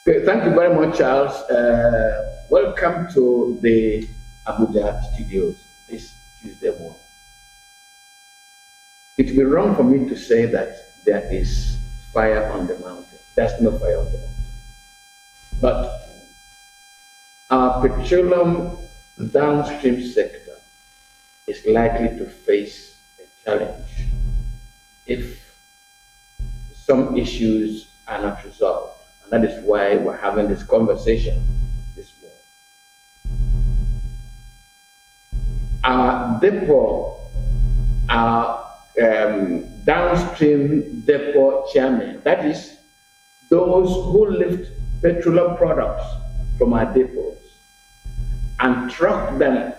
Okay, thank you very much, Charles. Welcome to the Abuja studios this Tuesday morning. It would be wrong for me to say that there is fire on the mountain. There's no fire on the mountain. But our petroleum downstream sector is likely to face a challenge if some issues are not resolved. And that is why we're having this conversation this morning. Our depot, our downstream depot chairman, that is those who lift petroleum products from our depots and truck them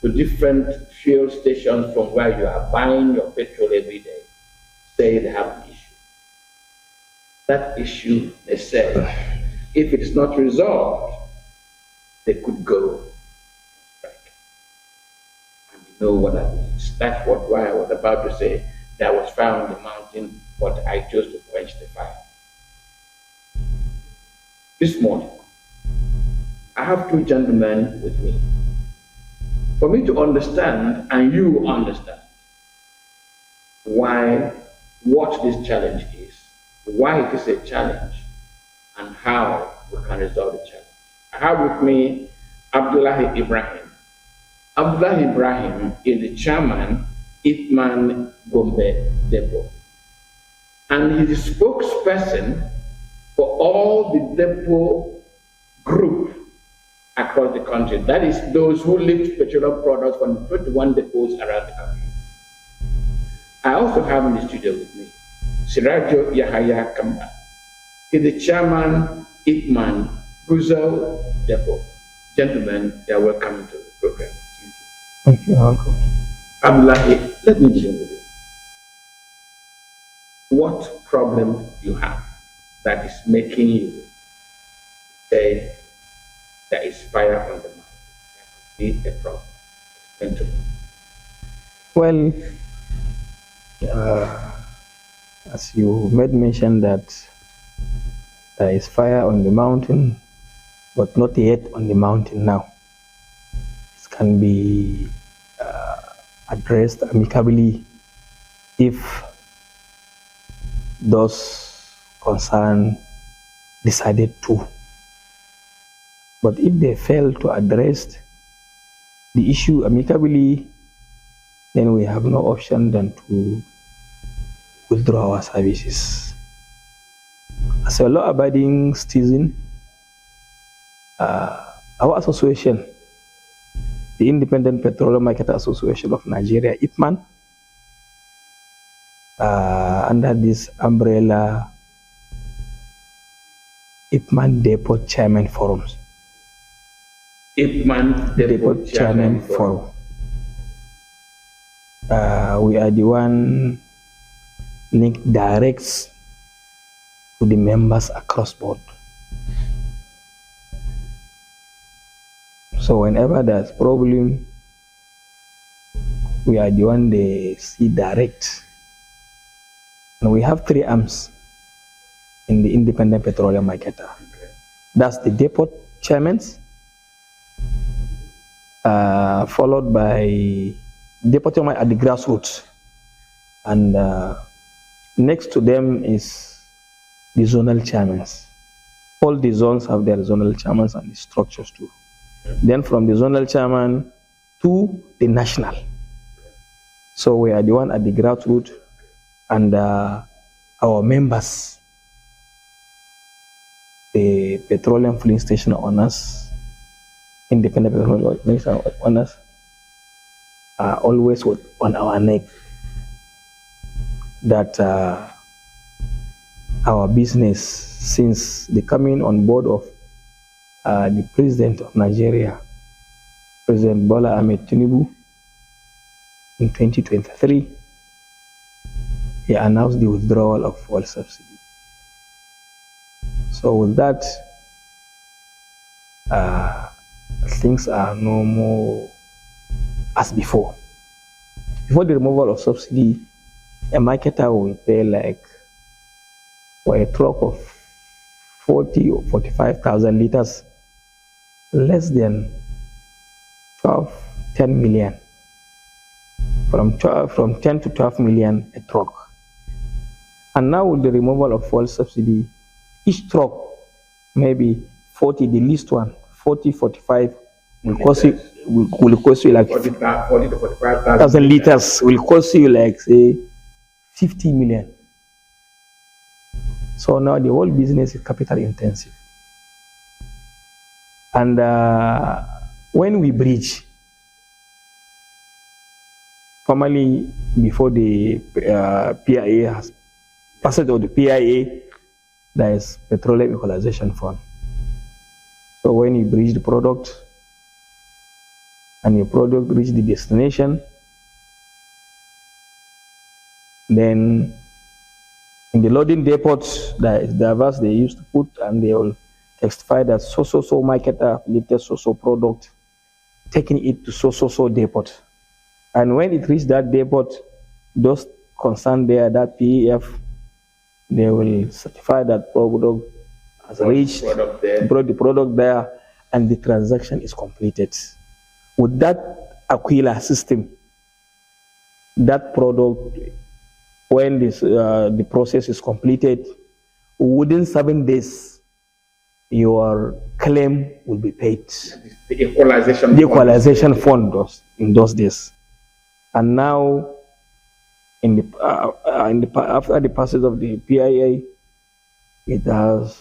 to different fuel stations from where you are buying your petrol every day, say they have an issue. That issue, they say, if it is not resolved, they could go strike. And you know what that means. That's why I was about to say there was fire on the mountain, but I chose to quench the fire. This morning, I have two gentlemen with me. For me to understand, and you understand, what this challenge is, why it is a challenge, and how we can resolve the challenge. I have with me Abdullahi Ibrahim. Abdullahi Ibrahim is the chairman, Ipman Gombe Depot. And he's the spokesperson for all the depot group across the country. That is those who lift petroleum products from the 21 depots around the country. I also have in the studio with me Sirajo Yahaya Kamba. He's the chairman, Ipman Guzel Depot. Gentlemen, you are welcome to the program. Thank you, Uncle. Abdullahi, let me begin with you. What problem you have that is making you say there is fire on the mountain? That could be a problem. Explain to me. Well, as you made mention that there is fire on the mountain, but not yet on the mountain now. It can be addressed amicably if those concerned decided to. But if they fail to address the issue amicably, then we have no option than to withdraw our services. As a law-abiding citizen, our association, the Independent Petroleum Market Association of Nigeria, Ipman, under this umbrella, Ipman Depot Chairman Forums. Ipman Depot Chairman Forum. We are the one linked directs to the members across board. So whenever there's problem, we are the one they see direct. And we have 3 arms in the Independent Petroleum Marketer. That's the depot chairmen, followed by depot chairman at the grassroots. And next to them is the zonal chairmen. All the zones have their zonal chairmen and the structures too. Then from the zonal chairman to the national. So we are the one at the grassroots, and our members, the petroleum filling station owners, independent petroleum station owners, are always on our neck that our business, since the coming on board of the President of Nigeria, President Bola Ahmed Tinubu, in 2023, he announced the withdrawal of fuel subsidy. So with that, things are no more as before. Before the removal of subsidy, a marketer will pay like for a truck of 40 or 45,000 liters, less than 10 million. From 10 to 12 million a truck. And now with the removal of fuel subsidy, each truck, maybe 40, the least one, 40, 45, will cost you like 40 to 45,000 liters, will cost you like, say, 50 million. So now the whole business is capital intensive. And when we bridge, formally before the PIA has passed, or the PIA, there is Petroleum Equalization Fund. So when you bridge the product and your product reach the destination, then in the loading depots, there is diverse they used to put, and they will testify that so marketer lifted so product, taking it to so depot. And when it reaches that depot, those concerned there, that PEF, they will certify that product has reached, brought the product there, and the transaction is completed. With that Aquila system, that product, when the process is completed, within 7 days, your claim will be paid. The equalization fund in those days. And now, after the passage of the PIA, it has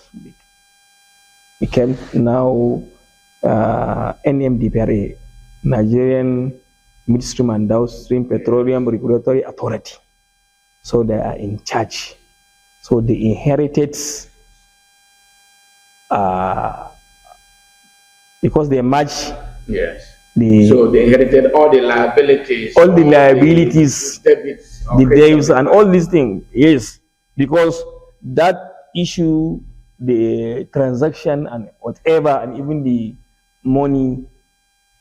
become now NMDPRA, Nigerian Midstream and Downstream Petroleum Regulatory Authority. So they are in charge. So they inherited, because they merge. Yes. So they inherited all the liabilities. All the liabilities, the debts, and all these things. Yes, because that issue, the transaction and whatever, and even the money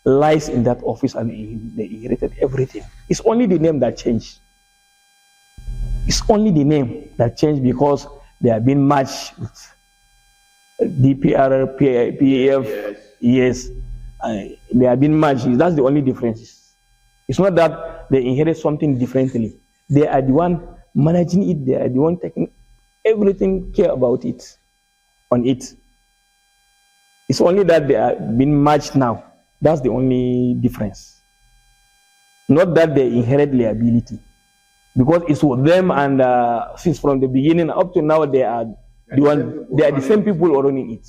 lies in that office, and they inherited everything. It's only the name that changed. It's only the name that changed because they have been merged with DPR, PAF. Yes. They have been merged. That's the only difference. It's not that they inherit something differently. They are the one managing it. They are the one taking everything care about it, on it. It's only that they have been merged now. That's the only difference. Not that they inherit liability, because it's with them, and since from the beginning up to now, they are the one. They are the same people running it.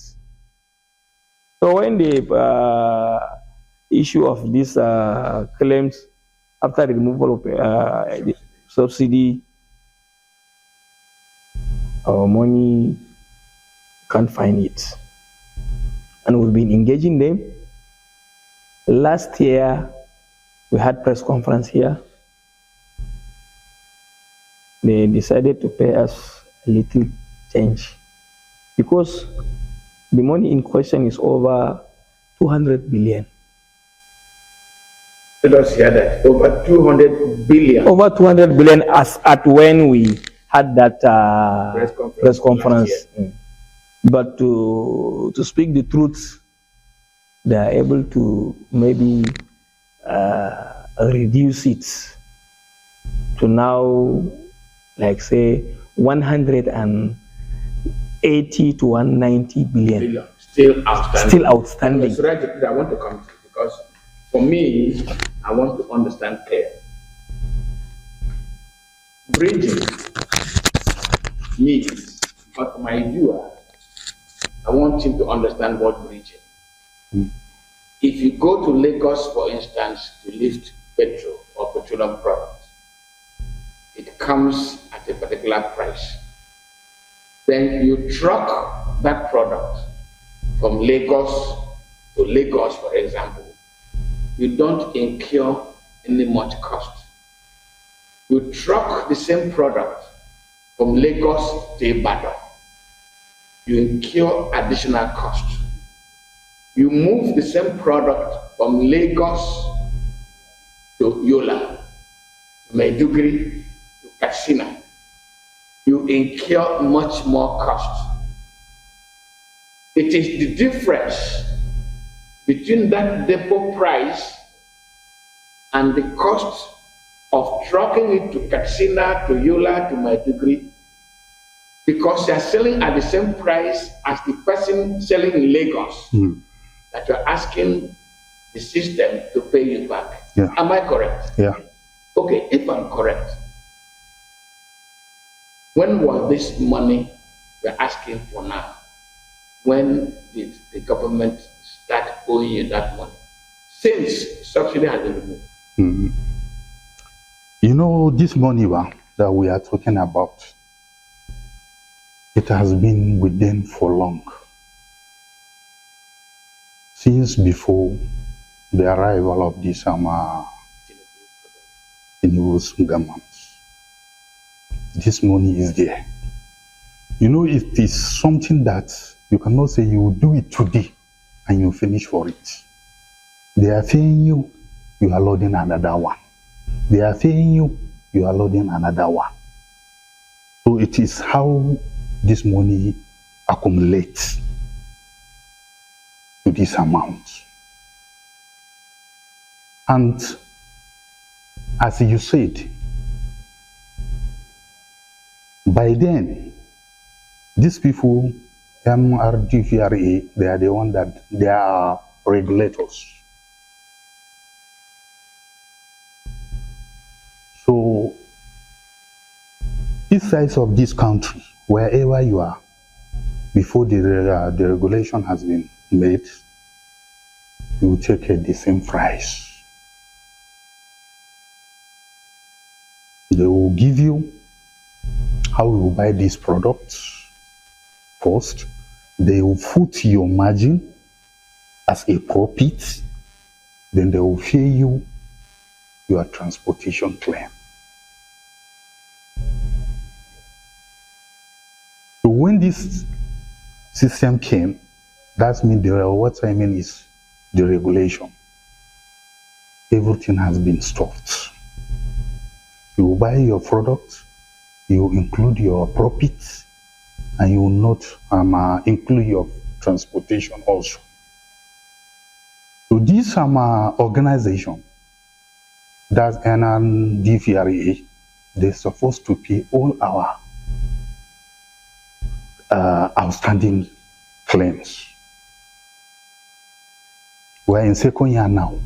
So when the issue of these claims after the removal of the subsidy, our money can't find it, and we've been engaging them. Last year we had press conference here. They decided to pay us a little change because the money in question is over 200 billion. Let us hear that. Over 200 billion. Over 200 billion as at when we had that press conference. But to speak the truth, they are able to maybe reduce it to now, like say, 180 to 190 billion. Still outstanding. Still outstanding. So I want to come to, because for me, I want to understand clear. Bridging means, but for my viewer, I want him to understand what bridging. If you go to Lagos, for instance, to lift petrol or petroleum products, it comes at a particular price. Then you truck that product from Lagos to Lagos, for example. You don't incur any much cost. You truck the same product from Lagos to Ibadan. You incur additional cost. You move the same product from Lagos to Yola, to Maiduguri, to Katsina. You incur much more cost. It is the difference between that depot price and the cost of trucking it to Katsina, to Yola, to Maiduguri, because they are selling at the same price as the person selling in Lagos, that you're asking the system to pay you back. Yeah. Am I correct? Yeah. Okay, if I'm correct, when was this money we're asking for now? When did the government start owing you that money? Since subsidy has been removed. You know, this money that we are talking about, it has been with them for long. Since before the arrival of this Tinubu's government, this money is there. You know, it is something that you cannot say you will do it today and you finish for it. They are paying you, you are loading another one. They are paying you, you are loading another one. So it is how this money accumulates to this amount. And as you said, by then, these people, MRDVRA, they are the one that they are regulators. So, this size of this country, wherever you are, before the regulation has been made, you will take the same price. They will give you how you buy these products first. They will put your margin as a profit. Then they will pay you your transportation claim. So when this system came, that means what I mean is the regulation. Everything has been stopped. You buy your product, you include your profits, and you will not include your transportation also. So this organization, that's NNDVRA, they're supposed to pay all our outstanding claims. We're in second year now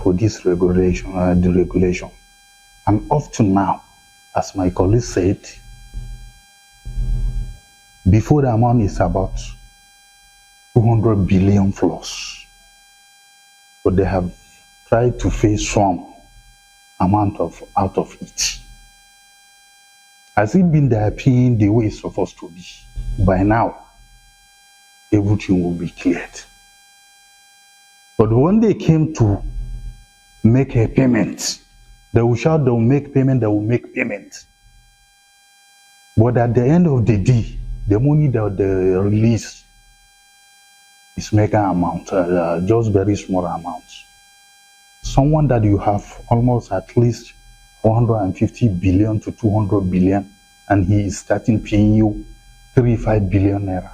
for this regulation, the regulation. And up to now, as my colleague said, before the amount is about 200 billion plus. But they have tried to pay some amount out of it. Has it been their opinion the way it's supposed to be? By now, everything will be cleared. But when they came to make a payment, they will shout, they will make payment, they will make payment. But at the end of the day, the money that they release is mega amount, just very small amounts. Someone that you have almost at least 150 billion to 200 billion, and he is starting paying you 35 billion naira.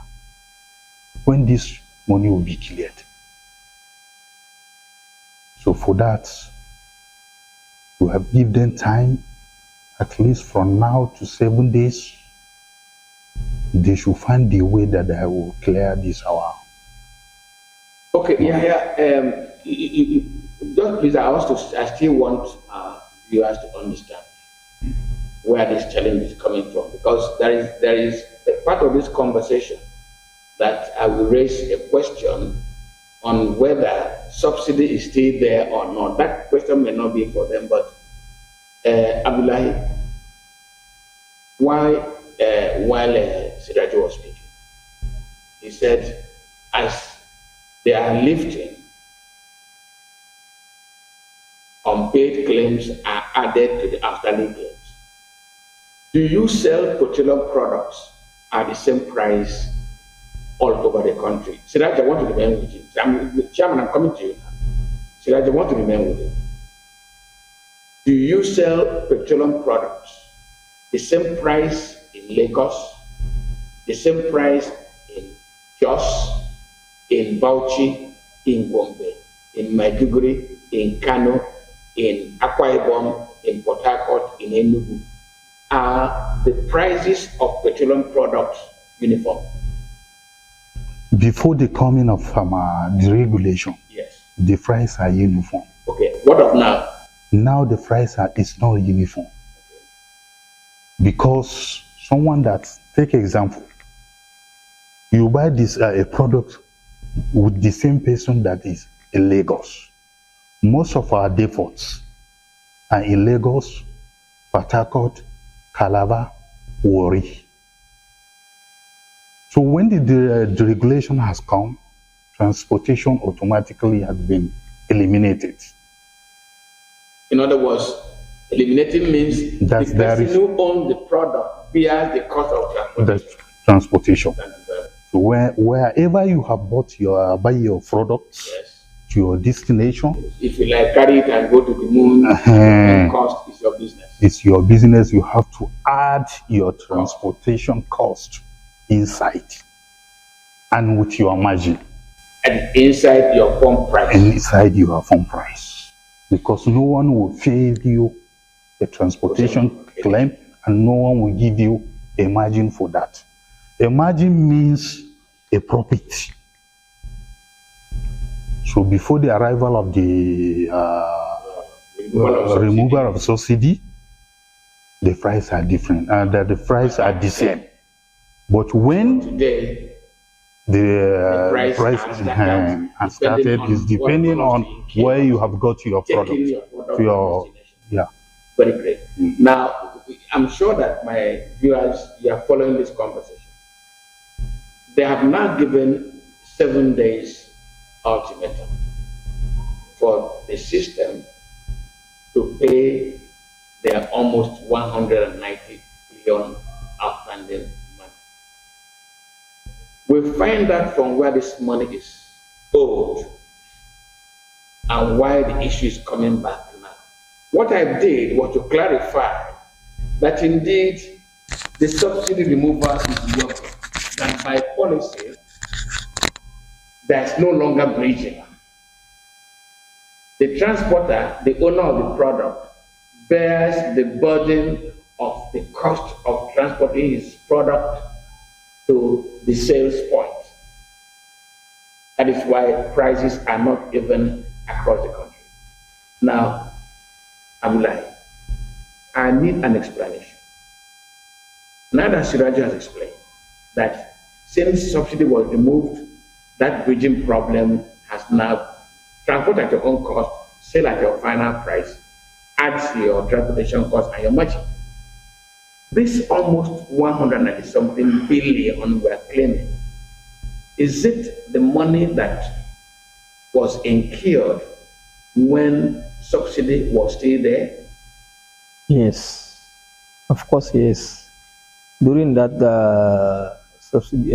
When this money will be cleared? So for that, we have given them time, at least from now to 7 days. They should find the way that they will clear this hour. Okay, just please, I still want viewers to understand where this challenge is coming from, because there is a part of this conversation that I will raise a question on whether subsidy is still there or not. That question may not be for them, but Abdullahi, while Sidajo was speaking, he said, as they are lifting, unpaid claims are added to the outstanding claims. Do you sell petroleum products at the same price all over the country? Siraj, I want to remain with you. Chairman, I'm coming to you now. Siraj, I want to remain with you. Do you sell petroleum products the same price in Lagos, the same price in Jos, in Bauchi, in Gombe, in Maiduguri, in Kano, in Akwa Ibom, in Port Harcourt, in Enugu, are the prices of petroleum products uniform? Before the coming of deregulation, Yes. the prices are uniform. Okay, what of now? Now the price is not uniform. Because someone that, take example, you buy this a product with the same person that is in Lagos. Most of our depots are in Lagos, Port Harcourt, Calabar, Warri. So when the deregulation has come, transportation automatically has been eliminated. In other words, eliminating means That the there person is- who owns the product bears the cost of transportation. The transportation. That is right. So wherever you have bought buy your products Yes. to your destination, If you like carry it and go to the moon, the cost is your business. it's your business. You have to add your transportation cost inside and with your margin And inside your pump price. and inside your phone price, because no one will pay you a transportation claim and no one will give you a margin for that. A margin means a profit. So before the arrival of the removal of subsidy, the prices are different, and the prices are the same. But when Today, the price price has started is depending on where you have got your taking product. your product To your, to destination. yeah. Very great. Now, I'm sure that my viewers, you are following this conversation. They have now given 7 days ultimatum for the system to pay their almost 190 billion outstanding money. We find out from where this money is owed and why the issue is coming back now. What I did was to clarify that indeed the subsidy removal is working, that by policy there's no longer bridging. The transporter, the owner of the product, bears the burden of the cost of transporting his product to the sales point. That is why prices are not even across the country. Now, Abdullahi, I need an explanation. Now that Siraja has explained that since subsidy was removed, that bridging problem has now transport at your own cost, sell at your final price, adds your transportation cost and your margin. This almost 190 something billion we're claiming, is it the money that was incurred when subsidy was still there? Yes, of course, yes. During that subsidy,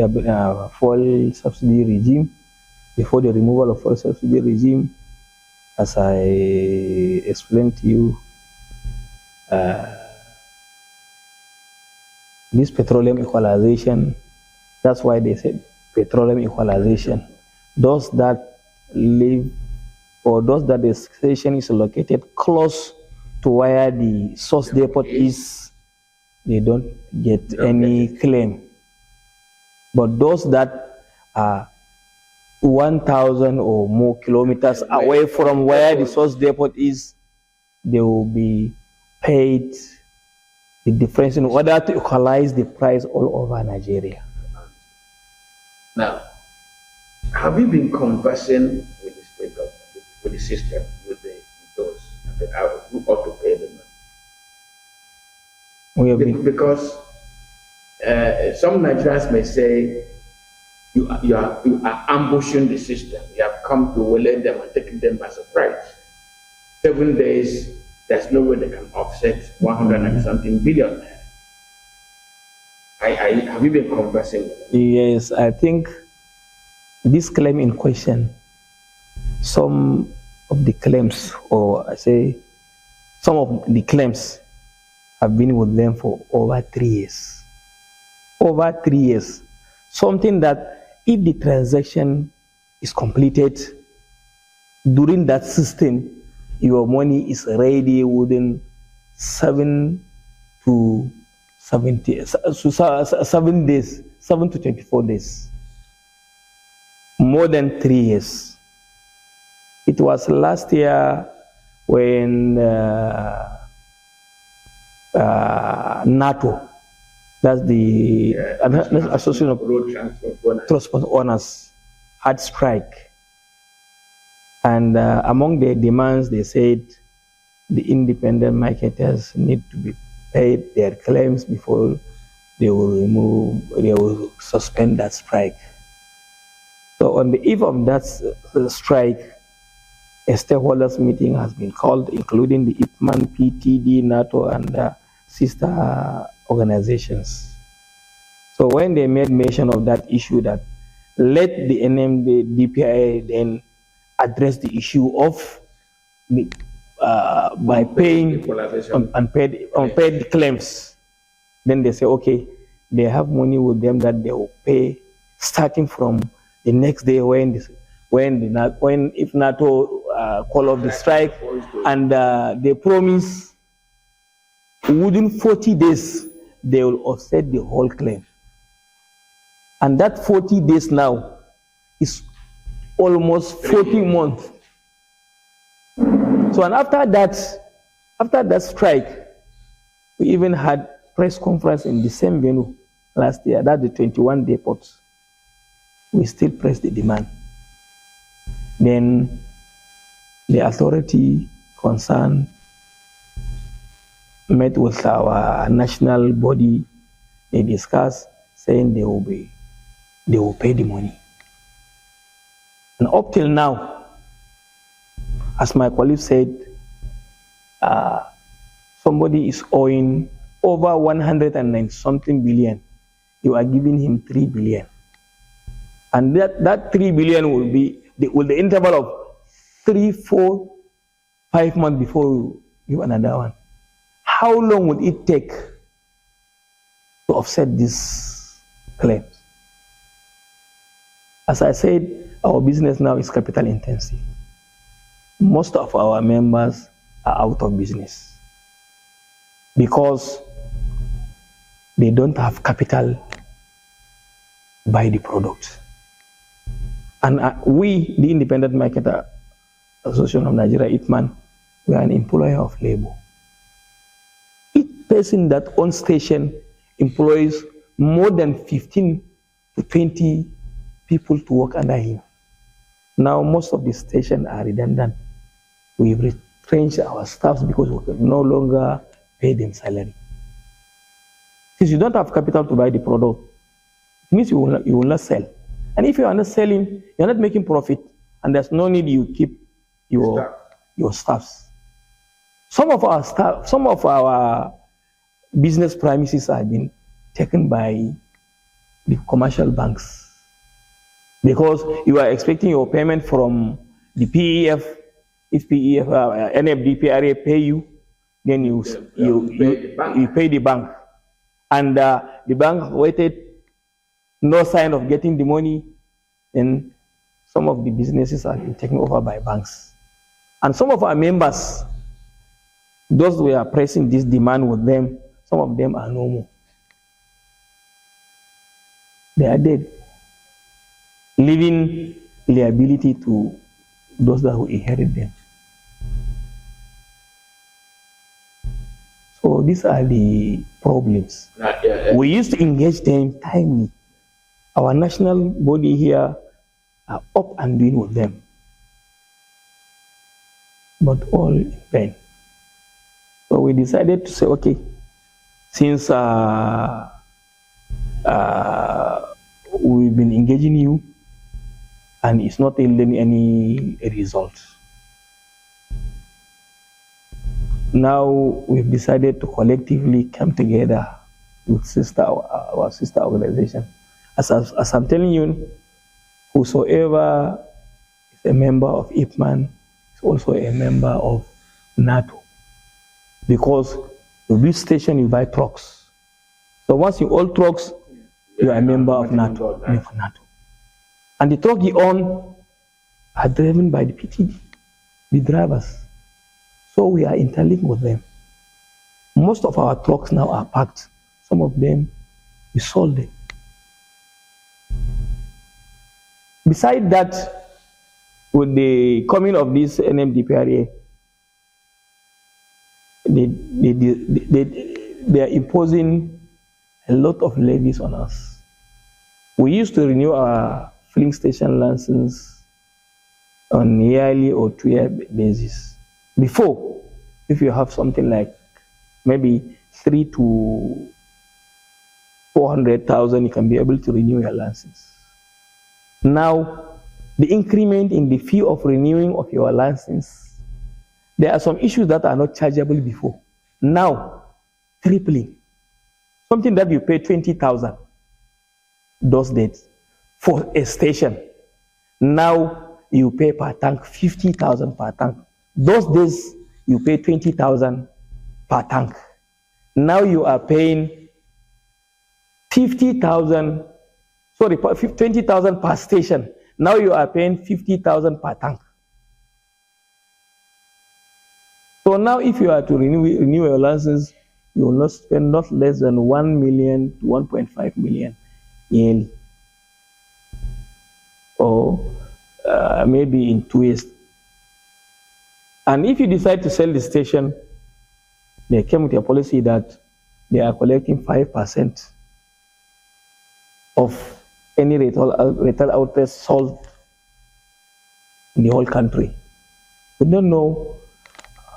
fuel subsidy regime, before the removal of fuel subsidy regime, as I explained to you, this petroleum equalization, that's why they said petroleum equalization. Those that live, or those that the station is located close to where the source depot is, they don't get any claim. But those that are 1,000 or more kilometers away from where the source depot is, they will be paid the difference in order to equalize the price all over Nigeria. Now, have you been conversing with the state government, with the system, with those who ought to pay the money? We have been, Because some Nigerians may say you are ambushing the system. You have come to waylay them and taking them by surprise. 7 days, there's no way they can offset 190 something billion. Have you been conversing with them? yes, I think this claim in question, some of the claims, or I say some of the claims, have been with them for over 3 years. Over 3 years. Something that if the transaction is completed during that system, your money is ready within 7 to 7 days, 7 to 24 days, more than 3 years. It was last year when NATO, that's the Association of Road Transport Owners, had strike. And among their demands, they said the independent marketers need to be paid their claims before they will suspend that strike. So on the eve of that strike, a stakeholders meeting has been called, including the Ipman, PTD, NATO, and sister organizations. So when they made mention of that issue, that let the NMD DPI then address the issue of by paying unpaid claims, then they say, okay, they have money with them that they will pay starting from the next day if NATO call off the strike, and they promise within 40 days they will offset the whole claim. And that 40 days now is almost 40 months. So, and after that strike, we even had press conference in the same venue last year, that's the 21 depots. We still press the demand. Then the authority concerned met with our national body. They discussed, saying they will pay the money. And up till now, as my colleague said, somebody is owing over 109 something billion. You are giving him 3 billion. And that 3 billion will be the interval of 3, 4, 5 months before you give another one. How long would it take to offset these claims? As I said, our business now is capital intensive. Most of our members are out of business because they don't have capital to buy the product. And we, the Independent Marketer Association of Nigeria, Ipman, we are an employer of labor. Each person that owns station employs more than 15 to 20 people to work under him. Now most of the stations are redundant. We've retrenched our staffs because we can no longer pay them salary. Since you don't have capital to buy the product, it means you will not sell. And if you are not selling, you're not making profit, and there's no need you keep your staffs. Some of our business premises have been taken by the commercial banks because you are expecting your payment from the PEF. If PEF, NFDPRA pay you, then you pay the bank, and the bank waited. No sign of getting the money, and some of the businesses are being taken over by banks. And some of our members, those we are pressing this demand with them, some of them are no more. They are dead, leaving liability to those that will inherit them. So these are the problems. We used to engage them timely. Our national body here are up and doing with them, but all in vain. So we decided to say, okay, since we've been engaging you and it's not yielding any results, now we've decided to collectively come together with our sister organization. As I'm telling you, whosoever is a member of Ipman is also a member of NATO. Because you build station, you buy trucks. So once you own trucks, you are a member of NATO. And the truck he own are driven by the PTD, the drivers. So we are interlinked with them. Most of our trucks now are parked. Some of them, we sold them. Besides that, with the coming of this NMDPRA, they are imposing a lot of levies on us. We used to renew our filling station license on yearly or 2-year basis. Before, if you have something like maybe 3 to 400,000, you can be able to renew your license. Now, the increment in the fee of renewing of your license, there are some issues that are not chargeable before. Now, tripling. Something that you pay 20,000 those days for a station. Now, you pay per tank 50,000 per tank. Those days, you pay 20,000 per tank. Now you are paying 50,000, sorry, 20,000 per station. Now you are paying 50,000 per tank. So now if you are to renew your license, you will not spend not less than 1 million to 1.5 million yearly. Or maybe in 2 years. And if you decide to sell the station, they came with a policy that they are collecting 5% of any retail outlet sold in the whole country. We don't know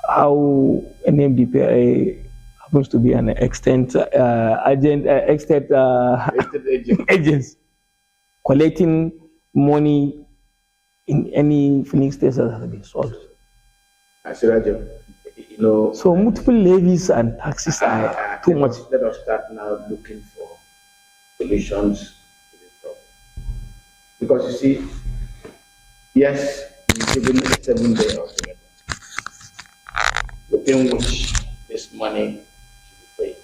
how NMDPRA happens to be an extent agents collecting money in any filling station that has been sold. So multiple levies and taxes are too much. Let us start now looking for solutions to this problem. Because you see, yes, we've given a 7-day ultimatum within which this money should be paid.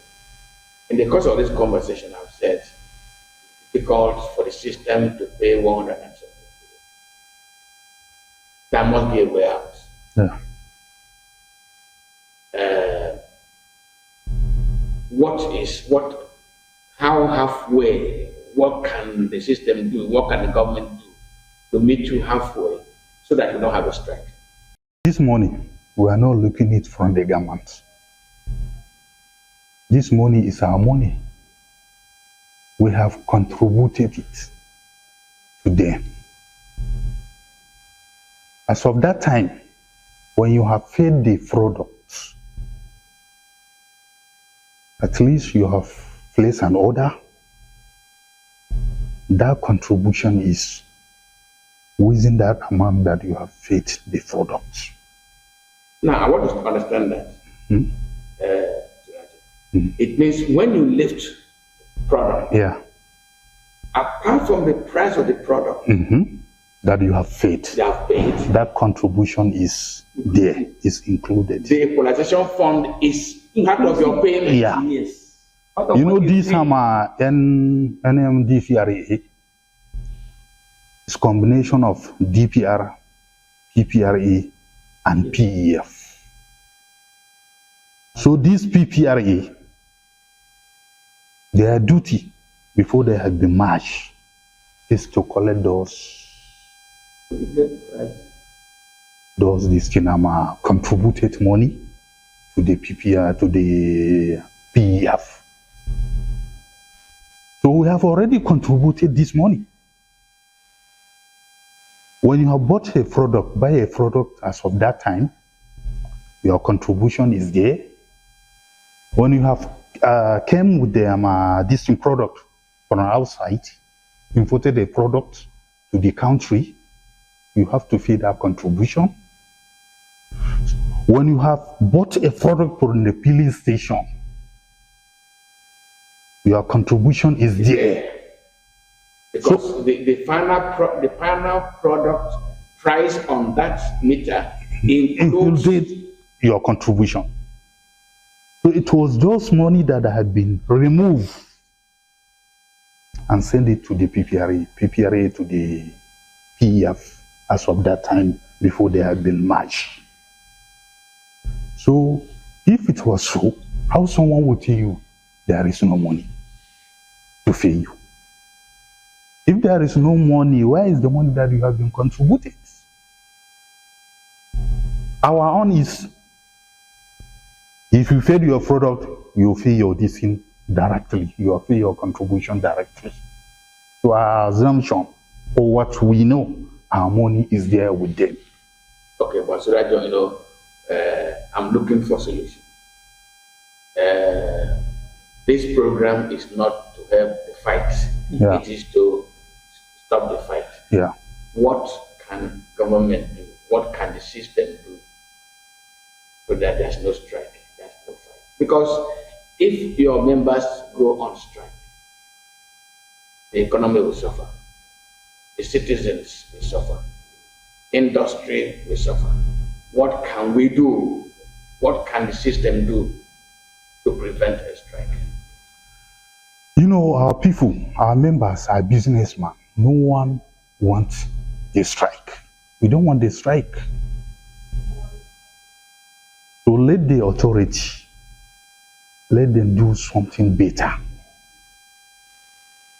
In the course of this conversation, I've said it's difficult for the system to pay 170 billion. There must be a way out. Yeah. How halfway, what can the system do, what can the government do to meet you halfway so that you don't have a strike? This money, we are not looking at it from the government. This money is our money. We have contributed it to them. As of that time, when you have fed the products, at least you have placed an order. That contribution is within that amount that you have fed the products. Now, I want us to understand that. It means when you lift product, apart from the price of the product that you have fed, that contribution is there, is included. The equalization fund is part of your payment. Yeah. Yes. You know, this NMDPRA is combination of DPR, PPRA, and PEF. So this PPRA, their duty before they have been merged is to collect those contributed money to the PPR, to the PEF. So we have already contributed this money. When you have bought a product, buy a product as of that time, your contribution is there. When you have came with the distinct product from outside, imported a product to the country, you have to feed that contribution. When you have bought a product from the filling station, your contribution is there. Because so, the final product price on that meter included your contribution. So it was those money that had been removed and sent it to the PPRA to the PF as of that time before they had been merged. So if it was so, how someone would tell you there is no money to pay you? If there is no money, where is the money that you have been contributed? Our own is, if you feed your product, you feel your discount directly, you feel your contribution directly. So our assumption, or what we know, our money is there with them. Okay, but so that you know, I'm looking for solution. This program is not to help the fight. Yeah. It is to stop the fight. Yeah. What can government do? What can the system do so that there's no strike, there's no fight? Because if your members go on strike, the economy will suffer, the citizens will suffer, industry will suffer. What can we do? What can the system do to prevent a strike? You know, our people, our members, our businessmen, no one wants a strike. We don't want a strike. So let the authority, let them do something better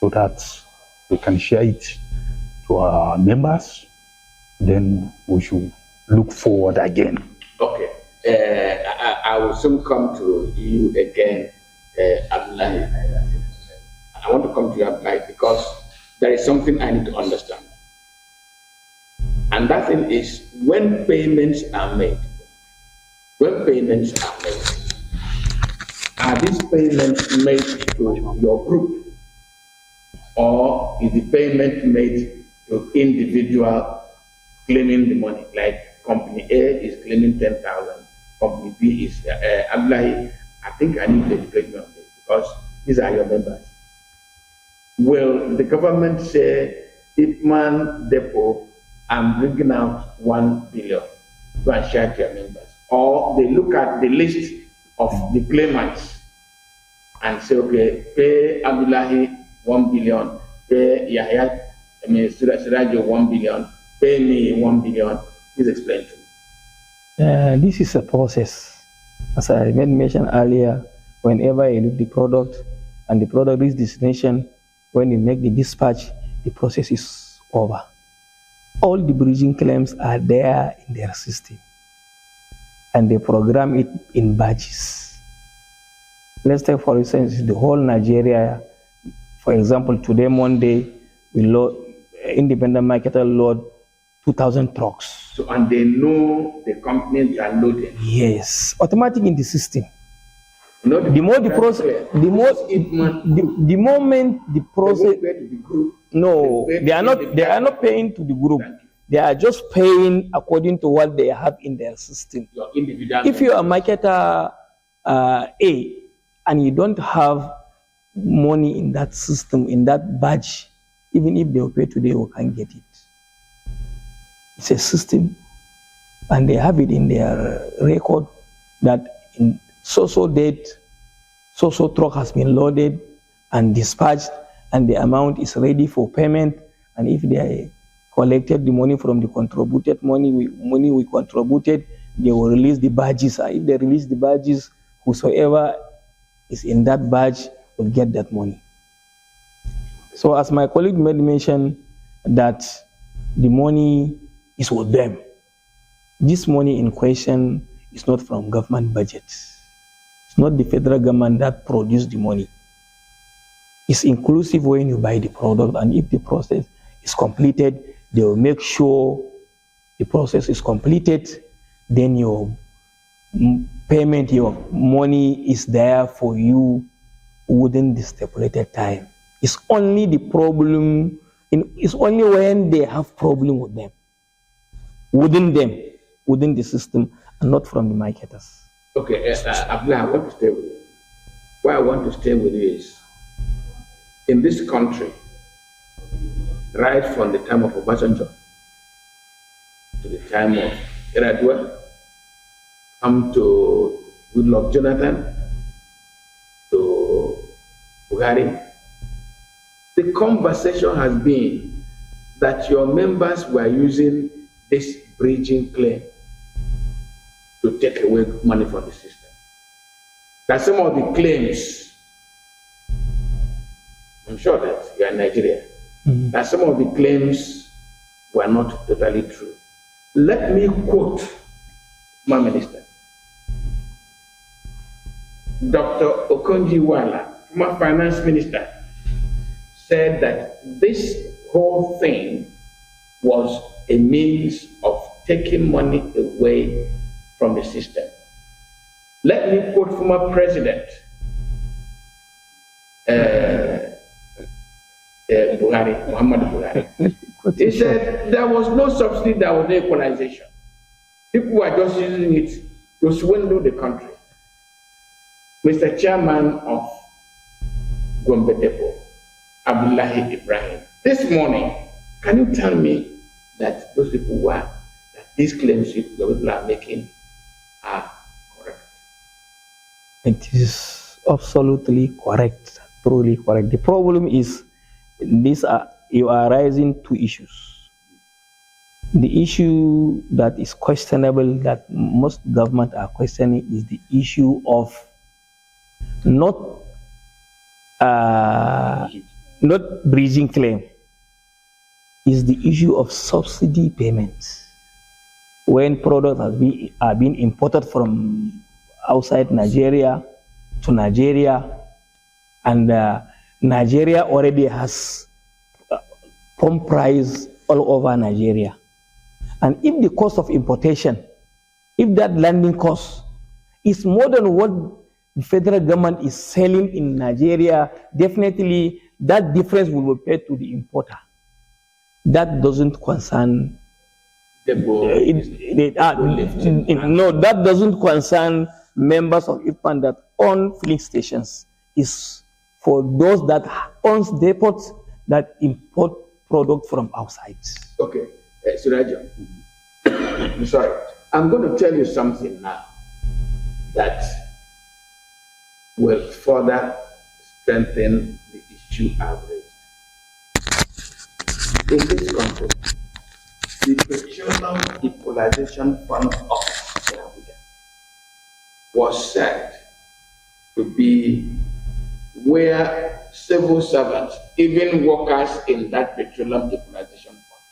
so that we can share it to our members. Then we should look forward again. Okay. I will soon come to you again, Abdullahi. I want to come to you, Abdullahi, because there is something I need to understand. And that thing is when payments are made, are these payments made to your group, or is the payment made to individual claiming the money? Like company A is claiming 10,000, company B is Abdullahi. I think I need to explain on this because these are your members. Will the government say, Ipman Depot, I'm bringing out 1 billion to and share to your members? Or they look at the list of the claimants and say, okay, pay Abdullahi 1 billion, pay Yahya, Sirajo 1 billion, pay me 1 billion. Please explain to me. This is a process. As I mentioned earlier, whenever you leave the product and the product reaches destination, when you make the dispatch, the process is over. All the bridging claims are there in their system, and they program it in batches. Let's take, for instance, the whole Nigeria. For example, today, Monday, we load independent marketer load 2,000 trucks. So, and they know the companies are loading. Yes, automatic in the system. No, the more the process, the moment the process. No, they are not paying to the group. They are just paying according to what they have in their system. If you are a marketer A and you don't have money in that system, in that badge, even if they will pay today, you can't get it. It's a system, and they have it in their record that in so date, so truck has been loaded and dispatched, and the amount is ready for payment. And if they collected the money from the contributed money we contributed, they will release the badges. And if they release the badges, whosoever is in that badge will get that money. So as my colleague made mention that the money is with them. This money in question is not from government budget. It's not the federal government that produced the money. It's inclusive when you buy the product, and if the process is completed, they will make sure the process is completed, then your payment, your money is there for you within the stipulated time. It's only the problem, it's only when they have problem with them, within the system, and not from the marketers. Okay, Abdullah, I want to stay with you. Why I want to stay with you is, in this country, right from the time of Obasanjo to the time of Iradua, come to Goodluck Jonathan, to Buhari, the conversation has been that your members were using this bridging claim to take away money from the system. That some of the claims, I'm sure that you are in Nigeria, that some of the claims were not totally true. Let me quote my minister. Dr. Okonjo-Iweala, former finance minister, said that this whole thing was a means of taking money away from the system. Let me quote former president Buhari, Muhammad Buhari. He said there was no subsidy, there was no equalization. People were just using it to swindle the country. Mr. Chairman of Gombe Depot, Abdullahi Ibrahim, this morning, can you tell me that those people that these claims people are making are correct? It is absolutely correct, truly correct. The problem is you are raising two issues. The issue that is questionable, that most government are questioning, is the issue of not bridging claim, is the issue of subsidy payments. When products are being imported from outside Nigeria to Nigeria, and Nigeria already has pump price all over Nigeria. And if the cost of importation, if that landing cost is more than what the federal government is selling in Nigeria, definitely that difference will be paid to the importer. That doesn't concern no, that doesn't concern members of Ipman that own filling stations. It's for those that owns depots that import product from outside. Okay, Surajo, I'm sorry. I'm going to tell you something now that will further strengthen the issue I've raised. In this country, the Petroleum Equalization Fund Office in Abuja was said to be where civil servants, even workers in that Petroleum Equalization Fund,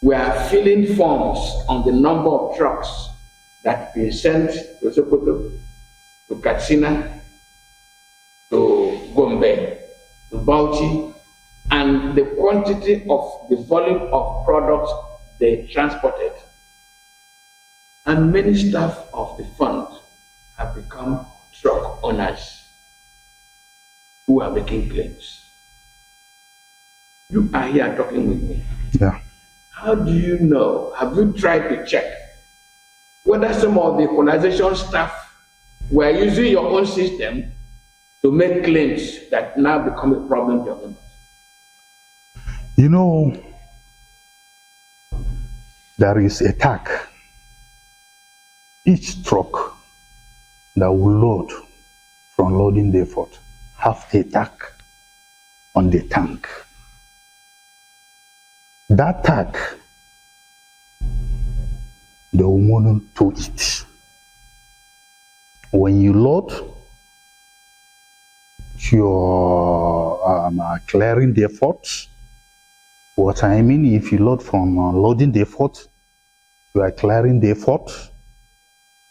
were filling forms on the number of trucks that be sent to Sokoto, to Katsina, to Gombe, to Bauchi, and the quantity of the volume of products they transported. And many staff of the fund have become truck owners who are making claims. You are here talking with me. Yeah. How do you know? Have you tried to check whether some of the equalization staff were using your own system to make claims that now become a problem to your members? You know, there is a tag. Each truck that will load from loading depot have a tag on the tank. That tag, they will monitor it. When you load, you're clearing the efforts. What I mean, if you load from loading the effort, you are clearing the effort,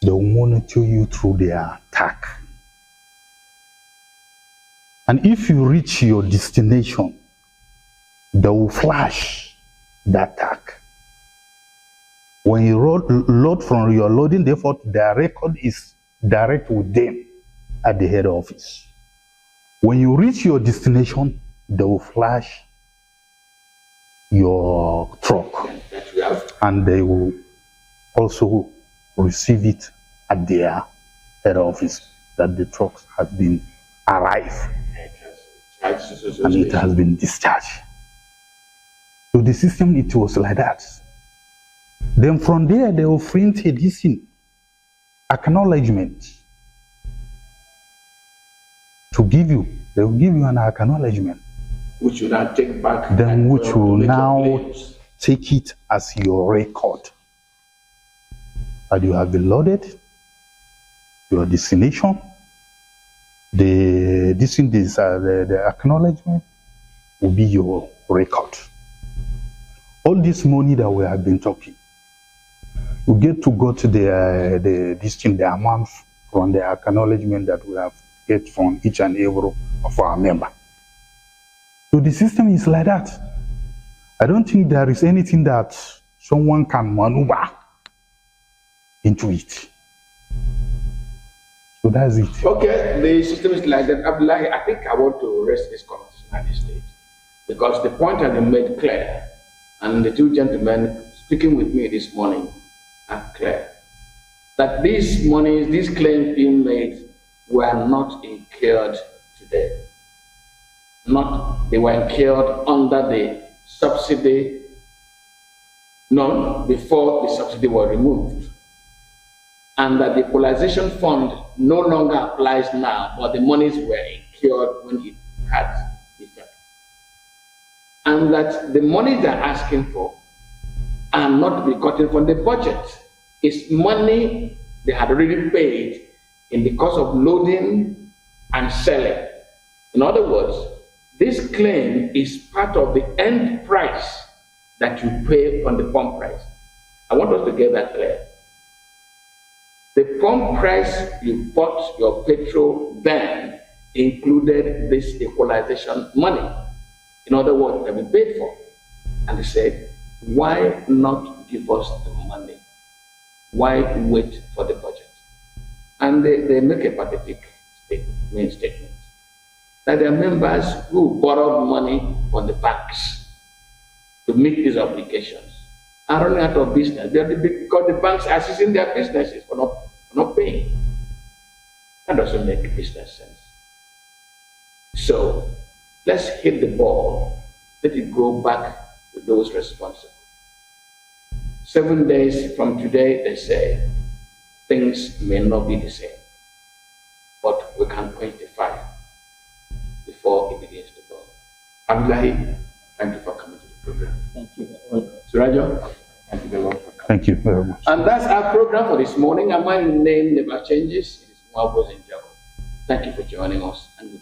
they will monitor you through their tag. And if you reach your destination, they will flash that tag. When you load from your loading the effort, their record is direct with them at the head office. When you reach your destination, they will flash your truck, and they will also receive it at their head office that the truck has been arrived and it has been discharged. So the system, it was like that. Then from there, they will print a acknowledgement to give you. They will give you an acknowledgement which you now take back. Then which will now claims. take it as your record. That you have been loaded, your destination, the acknowledgement will be your record. All this money that we have been talking, we get to go to the amount from the acknowledgement that we have get from each and every of our member. So the system is like that. I don't think there is anything that someone can maneuver into it. So that's it. Okay, the system is like that. Abdullahi, I think I want to rest this conversation at this stage because the point has been made clear, and the two gentlemen speaking with me this morning are clear that these monies, these claims being made were not incurred today. They were incurred under the subsidy, before the subsidy was removed. And that the equalization fund no longer applies now, but the monies were incurred when it had effect. And that the money they're asking for are not to be gotten from the budget. It's money they had already paid in the cost of loading and selling. In other words, this claim is part of the end price that you pay on the pump price. I want us to get that clear. The pump price you bought your petrol then included this equalization money. In other words, that we paid for. And they said, why not give us the money? Why wait for the budget? And they make a pathetic statement that there are members who borrowed money from the banks to meet these obligations are running out of business because the banks are ceasing their businesses for not paying. That doesn't make business sense. So let's hit the ball. Let it go back to those responsible. 7 days from today, they say, things may not be the same, but we can quench the fire before it begins to burn. Abdullahi, thank you for coming to the program. Thank you. Surajo, thank you very much for coming. Thank you very much. And that's our program for this morning. And my name never changes. It is Mwabos in Jago. Thank you for joining us, and